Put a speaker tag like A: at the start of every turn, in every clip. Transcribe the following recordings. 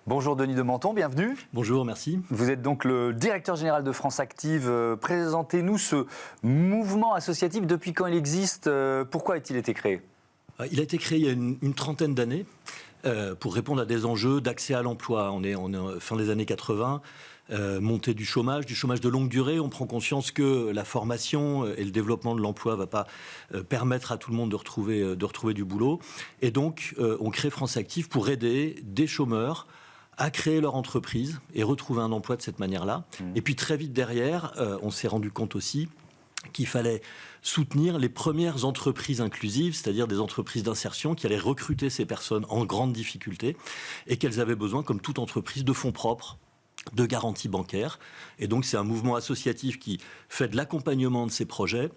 A: Bonjour Denis de Menton, bienvenue.
B: Bonjour, merci.
A: Vous êtes donc le directeur général de France Active. Présentez-nous ce mouvement associatif. Depuis quand il existe? Pourquoi a-t-il été créé?
B: Il a été créé il y a une trentaine d'années pour répondre à des enjeux d'accès à l'emploi. On est fin des années 80, montée du chômage de longue durée. On prend conscience que la formation et le développement de l'emploi ne va pas permettre à tout le monde de retrouver du boulot. Et donc, on crée France Active pour aider des chômeurs à créer leur entreprise et retrouver un emploi de cette manière-là. Et puis très vite derrière, on s'est rendu compte aussi qu'il fallait soutenir les premières entreprises inclusives, c'est-à-dire des entreprises d'insertion qui allaient recruter ces personnes en grande difficulté et qu'elles avaient besoin, comme toute entreprise, de fonds propres, de garanties bancaires. Et donc c'est un mouvement associatif qui fait de l'accompagnement de ces projets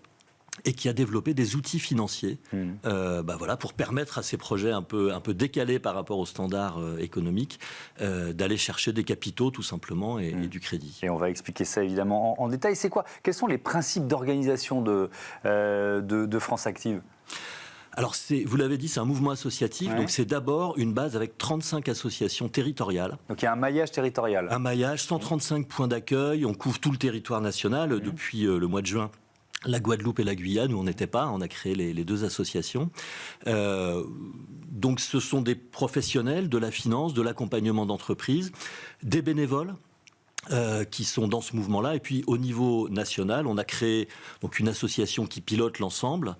B: et qui a développé des outils financiers pour permettre à ces projets un peu décalés par rapport aux standards économiques d'aller chercher des capitaux tout simplement et du crédit.
A: Et on va expliquer ça évidemment en détail. C'est quoi? Quels sont les principes d'organisation de France Active?
B: Alors, vous l'avez dit, c'est un mouvement associatif. Ouais. Donc, c'est d'abord une base avec 35 associations territoriales.
A: Donc, il y a un maillage territorial.
B: Un maillage, 135 points d'accueil. On couvre tout le territoire national depuis le mois de juin. La Guadeloupe et la Guyane, où on n'était pas, on a créé les deux associations. Donc ce sont des professionnels de la finance, de l'accompagnement d'entreprises, des bénévoles qui sont dans ce mouvement-là. Et puis au niveau national, on a créé donc une association qui pilote l'ensemble,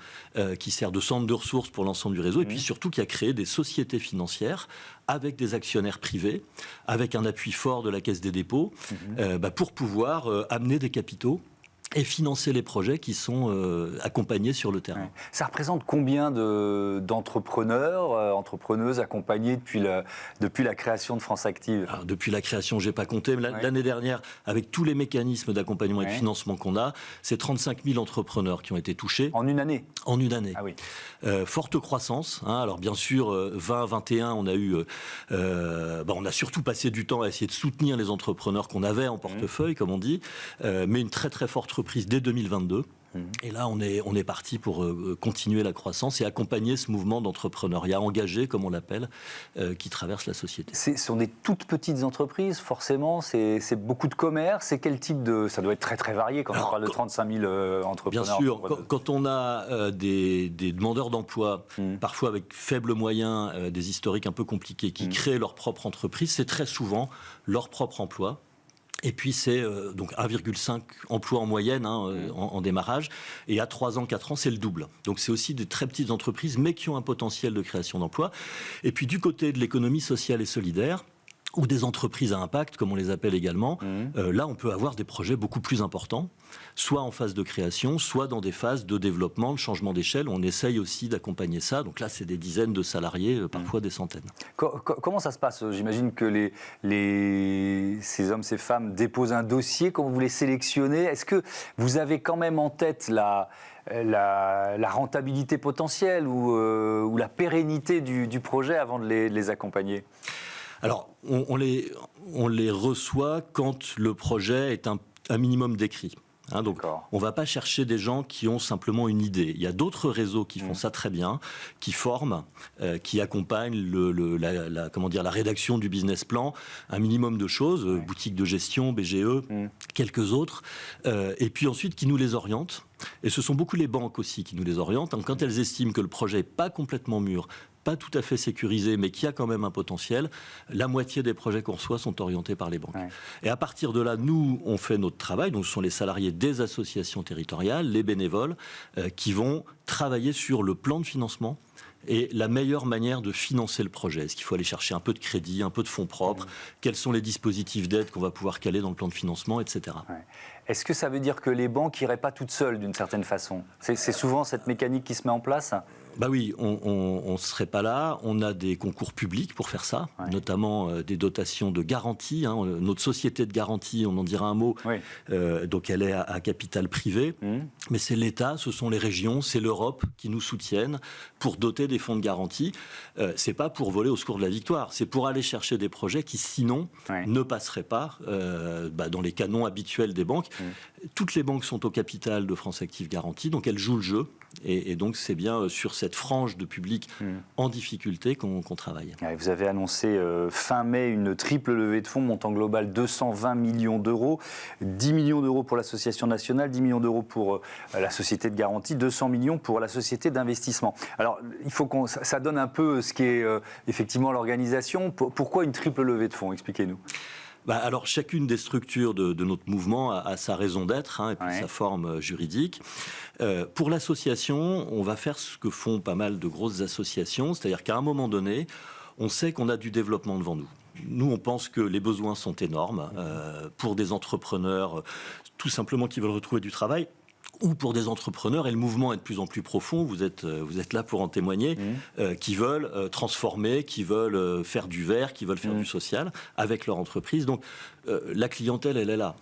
B: qui sert de centre de ressources pour l'ensemble du réseau, et puis surtout qui a créé des sociétés financières avec des actionnaires privés, avec un appui fort de la Caisse des dépôts, pour pouvoir amener des capitaux et financer les projets qui sont accompagnés sur le terrain.
A: Ça représente combien d'entrepreneurs, entrepreneuses accompagnés depuis la création de France Active?
B: Alors, depuis la création, je n'ai pas compté, mais l'année dernière, avec tous les mécanismes d'accompagnement et de financement qu'on a, c'est 35 000 entrepreneurs qui ont été touchés.
A: En une année?
B: En une année.
A: Ah oui.
B: Forte croissance. Alors bien sûr, 2021, on a eu... on a surtout passé du temps à essayer de soutenir les entrepreneurs qu'on avait en portefeuille, comme on dit, mais une très très forte reprise dès 2022. Et là, on est parti pour continuer la croissance et accompagner ce mouvement d'entrepreneuriat engagé, comme on l'appelle, qui traverse la société.
A: Ce sont des toutes petites entreprises, forcément. C'est beaucoup de commerce. C'est quel type de... Ça doit être très très varié quand on parle de 35 000 entrepreneurs.
B: Bien sûr. Quand on a des demandeurs d'emploi, parfois avec faibles moyens, des historiques un peu compliqués, qui créent leur propre entreprise, c'est très souvent leur propre emploi. Et puis c'est donc 1,5 emplois en moyenne en démarrage. Et à 3 ans, 4 ans, c'est le double. Donc c'est aussi des très petites entreprises, mais qui ont un potentiel de création d'emplois. Et puis du côté de l'économie sociale et solidaire, ou des entreprises à impact, comme on les appelle également, là on peut avoir des projets beaucoup plus importants, soit en phase de création, soit dans des phases de développement, de changement d'échelle. On essaye aussi d'accompagner ça. Donc là, c'est des dizaines de salariés, parfois des centaines.
A: Comment ça se passe? J'imagine que ces hommes, ces femmes déposent un dossier. Comment vous les sélectionnez? Est-ce que vous avez quand même en tête la rentabilité potentielle ou la pérennité du projet avant de les accompagner?
B: Alors, on les reçoit quand le projet est un minimum décrit. Donc, on ne va pas chercher des gens qui ont simplement une idée. Il y a d'autres réseaux qui font ça très bien, qui forment, qui accompagnent la rédaction du business plan, un minimum de choses, boutique de gestion, BGE, quelques autres, et puis ensuite qui nous les orientent. Et ce sont beaucoup les banques aussi qui nous les orientent. Donc, quand elles estiment que le projet n'est pas complètement mûr, pas tout à fait sécurisé, mais qui a quand même un potentiel, la moitié des projets qu'on reçoit sont orientés par les banques. Et à partir de là, nous, on fait notre travail. Donc, ce sont les salariés des associations territoriales, les bénévoles, qui vont travailler sur le plan de financement et la meilleure manière de financer le projet. Est-ce qu'il faut aller chercher un peu de crédit, un peu de fonds propres? Quels sont les dispositifs d'aide qu'on va pouvoir caler dans le plan de financement, etc.
A: Est-ce que ça veut dire que les banques n'iraient pas toutes seules d'une certaine façon? C'est souvent cette mécanique qui se met en place?
B: Bah oui, on ne serait pas là. On a des concours publics pour faire ça, notamment des dotations de garantie. Notre société de garantie, on en dira un mot, donc elle est à capital privé. Mais c'est l'État, ce sont les régions, c'est l'Europe qui nous soutiennent pour doter des fonds de garantie. C'est pas pour voler au secours de la victoire, c'est pour aller chercher des projets qui sinon ne passeraient pas dans les canons habituels des banques. Toutes les banques sont au capital de France Active Garantie, donc elles jouent le jeu. Et donc, c'est bien sur cette frange de public en difficulté qu'on travaille.
A: Vous avez annoncé fin mai une triple levée de fonds, montant global 220 millions d'euros, 10 millions d'euros pour l'association nationale, 10 millions d'euros pour la société de garantie, 200 millions pour la société d'investissement. Alors, il faut ça donne un peu ce qui est effectivement l'organisation. Pourquoi une triple levée de fonds? Expliquez-nous.
B: Alors, chacune des structures de notre mouvement a sa raison d'être et puis sa forme juridique. Pour l'association, on va faire ce que font pas mal de grosses associations, c'est-à-dire qu'à un moment donné, on sait qu'on a du développement devant nous. Nous, on pense que les besoins sont énormes pour des entrepreneurs, tout simplement qui veulent retrouver du travail, ou pour des entrepreneurs, et le mouvement est de plus en plus profond, vous êtes là pour en témoigner, qui veulent transformer, qui veulent faire du vert, qui veulent faire du social avec leur entreprise. Donc la clientèle, elle est là.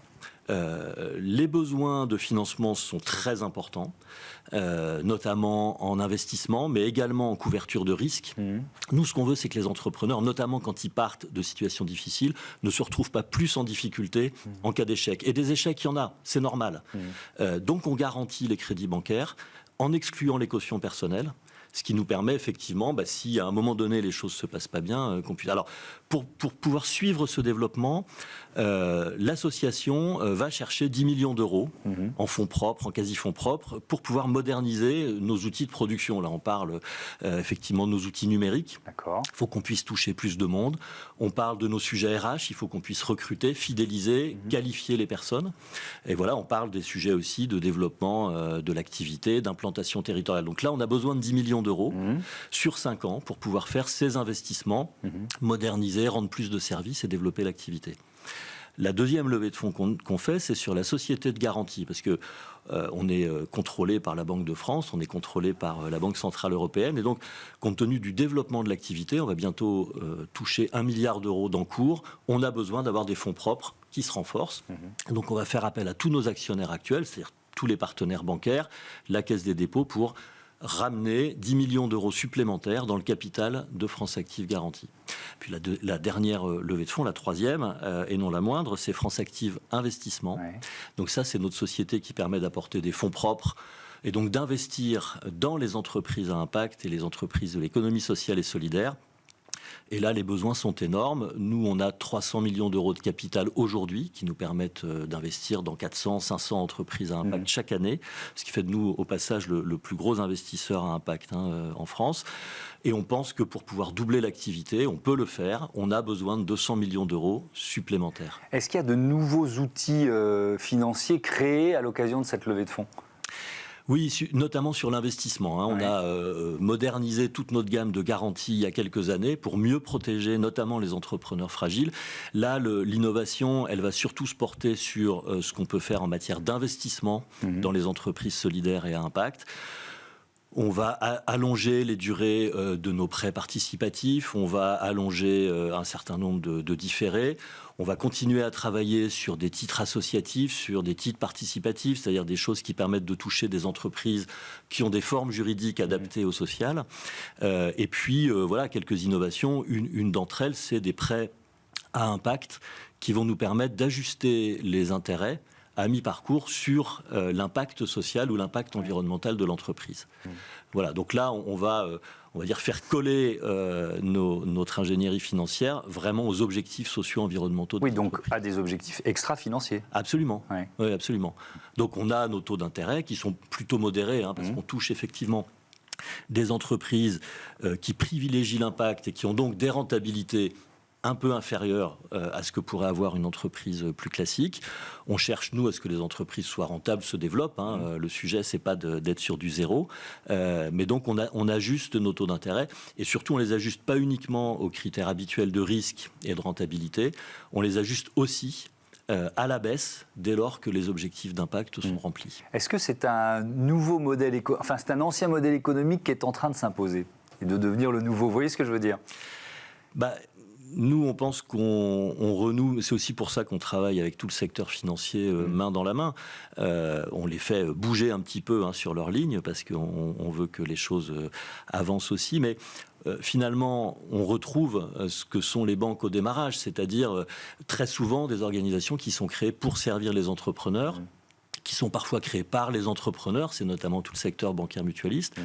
B: Les besoins de financement sont très importants, notamment en investissement, mais également en couverture de risque. Nous, ce qu'on veut, c'est que les entrepreneurs, notamment quand ils partent de situations difficiles, ne se retrouvent pas plus en difficulté en cas d'échec. Et des échecs, il y en a, c'est normal. Donc, on garantit les crédits bancaires en excluant les cautions personnelles. Ce qui nous permet effectivement, si à un moment donné les choses ne se passent pas bien, qu'on puisse... Alors, pour pouvoir suivre ce développement, l'association va chercher 10 millions d'euros en fonds propres, en quasi-fonds propres, pour pouvoir moderniser nos outils de production. Là, on parle effectivement de nos outils numériques. Il faut qu'on puisse toucher plus de monde. On parle de nos sujets RH, il faut qu'on puisse recruter, fidéliser, qualifier les personnes. Et voilà, on parle des sujets aussi de développement de l'activité, d'implantation territoriale. Donc là, on a besoin de 10 millions d'euros sur 5 ans pour pouvoir faire ces investissements, moderniser, rendre plus de services et développer l'activité. La deuxième levée de fonds qu'on fait, c'est sur la société de garantie, parce que on est contrôlé par la Banque de France, on est contrôlé par la Banque Centrale Européenne, et donc, compte tenu du développement de l'activité, on va bientôt toucher 1 milliard d'euros d'encours. On a besoin d'avoir des fonds propres qui se renforcent. Donc, on va faire appel à tous nos actionnaires actuels, c'est-à-dire tous les partenaires bancaires, la Caisse des dépôts, pour ramener 10 millions d'euros supplémentaires dans le capital de France Active Garantie. Puis la dernière levée de fonds, la troisième, et non la moindre, c'est France Active Investissement. Donc ça, c'est notre société qui permet d'apporter des fonds propres et donc d'investir dans les entreprises à impact et les entreprises de l'économie sociale et solidaire. Et là, les besoins sont énormes. Nous, on a 300 millions d'euros de capital aujourd'hui qui nous permettent d'investir dans 400, 500 entreprises à impact chaque année, ce qui fait de nous, au passage, le plus gros investisseur à impact en France. Et on pense que pour pouvoir doubler l'activité, on peut le faire. On a besoin de 200 millions d'euros supplémentaires.
A: Est-ce qu'il y a de nouveaux outils financiers créés à l'occasion de cette levée de fonds ?
B: Oui, notamment sur l'investissement. On a modernisé toute notre gamme de garanties il y a quelques années pour mieux protéger notamment les entrepreneurs fragiles. Là, l'innovation, elle va surtout se porter sur ce qu'on peut faire en matière d'investissement dans les entreprises solidaires et à impact. On va allonger les durées de nos prêts participatifs, on va allonger un certain nombre de différés. On va continuer à travailler sur des titres associatifs, sur des titres participatifs, c'est-à-dire des choses qui permettent de toucher des entreprises qui ont des formes juridiques adaptées au social. Et puis, voilà, quelques innovations. Une d'entre elles, c'est des prêts à impact qui vont nous permettre d'ajuster les intérêts à mi-parcours sur l'impact social ou l'impact environnemental de l'entreprise. Voilà, donc là, on va dire faire coller notre ingénierie financière vraiment aux objectifs socio-environnementaux de l'entreprise.
A: Donc à des objectifs extra-financiers.
B: Absolument, oui, absolument. Donc on a nos taux d'intérêt qui sont plutôt modérés, parce qu'on touche effectivement des entreprises qui privilégient l'impact et qui ont donc des rentabilités un peu inférieur à ce que pourrait avoir une entreprise plus classique. On cherche, nous, à ce que les entreprises soient rentables, se développent. Le sujet, c'est pas d'être sur du zéro. Mais donc, on ajuste nos taux d'intérêt. Et surtout, on les ajuste pas uniquement aux critères habituels de risque et de rentabilité. On les ajuste aussi à la baisse dès lors que les objectifs d'impact sont remplis.
A: Est-ce que c'est un nouveau modèle c'est un ancien modèle économique qui est en train de s'imposer et de devenir le nouveau? Vous voyez ce que je veux dire?
B: Nous, on pense qu'on renoue, c'est aussi pour ça qu'on travaille avec tout le secteur financier main dans la main. On les fait bouger un petit peu sur leur ligne parce qu'on veut que les choses avancent aussi. Mais finalement, on retrouve ce que sont les banques au démarrage, c'est-à-dire très souvent des organisations qui sont créées pour servir les entrepreneurs. qui sont parfois créés par les entrepreneurs, c'est notamment tout le secteur bancaire mutualiste.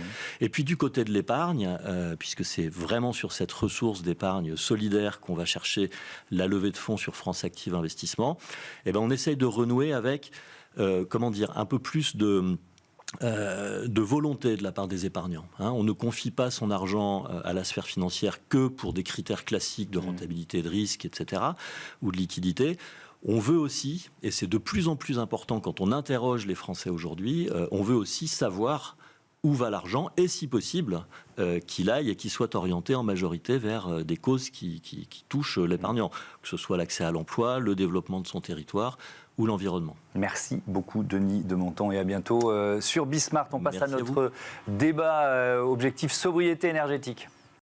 B: Et puis du côté de l'épargne, puisque c'est vraiment sur cette ressource d'épargne solidaire qu'on va chercher la levée de fonds sur France Active Investissement, eh ben on essaye de renouer avec, un peu plus de volonté de la part des épargnants. On ne confie pas son argent à la sphère financière que pour des critères classiques de rentabilité, de risque, etc., ou de liquidité. On veut aussi, et c'est de plus en plus important quand on interroge les Français aujourd'hui, on veut aussi savoir où va l'argent et, si possible, qu'il aille et qu'il soit orienté en majorité vers des causes qui touchent l'épargnant, que ce soit l'accès à l'emploi, le développement de son territoire ou l'environnement.
A: Merci beaucoup Denis Demontant et à bientôt sur Bismart. On passe à
B: Merci
A: notre débat objectif sobriété énergétique.